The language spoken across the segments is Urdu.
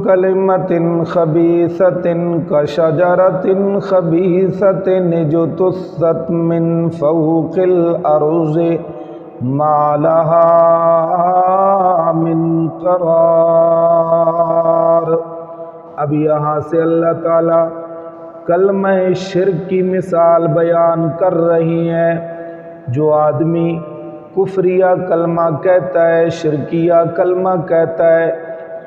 کلمۃ خبیثۃ کشجرۃ خبیثۃ اجتثت من فوق الارض ما لها من قرار۔ اب یہاں سے اللہ تعالیٰ کلمہ شرک کی مثال بیان کر رہی ہیں۔ جو آدمی کفریہ کلمہ کہتا ہے، شرکیہ کلمہ کہتا ہے،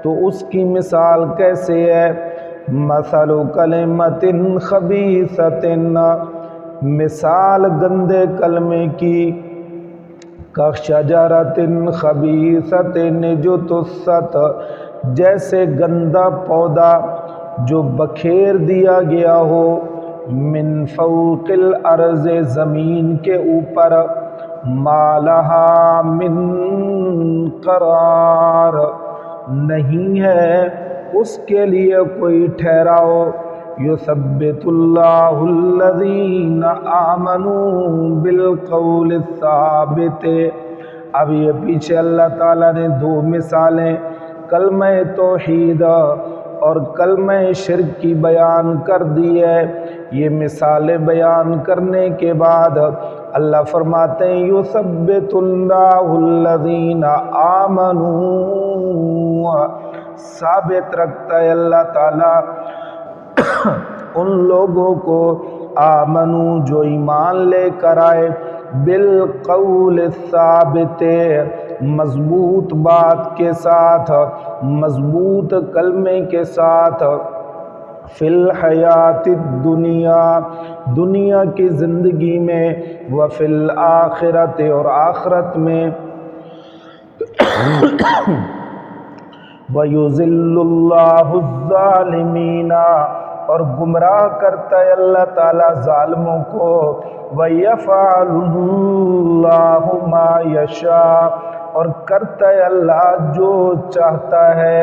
تو اس کی مثال کیسے ہے؟ مثل کلمۃ خبیثۃ، مثال گندے کلمے کی، کشجرۃ خبیثۃ اجتثت، جیسے گندا پودا جو بکھیر دیا گیا ہو، من فوق الارض، زمین کے اوپر، ما لہا من قرار، نہیں ہے اس کے لیے کوئی ٹھہراؤ۔ یثبت اللہ الذین آمنوا بالقول الثابت۔ اب یہ پیچھے اللہ تعالیٰ نے دو مثالیں کلمہ توحید اور کلمہ شرک کی بیان کر دی ہے۔ یہ مثالیں بیان کرنے کے بعد اللہ فرماتے ہیں یثبت اللہ الذین آمنوا، ثابت رکھتا ہے اللہ تعالیٰ ان لوگوں کو آمنو جو ایمان لے کر آئے، بالقول الثابت، مضبوط بات کے ساتھ، مضبوط کلمے کے ساتھ، فی الحیات الدنیا، دنیا کی زندگی میں، وفی الآخرت، اور آخرت میں، وَيُذِلُّ اللَّهُ الظَّالِمِينَ، اور گمراہ کرتا ہے اللہ تعالیٰ ظالموں کو، وَيَفْعَلُ اللَّهُ مَا يَشَاءُ، اور کرتا ہے اللہ جو چاہتا ہے۔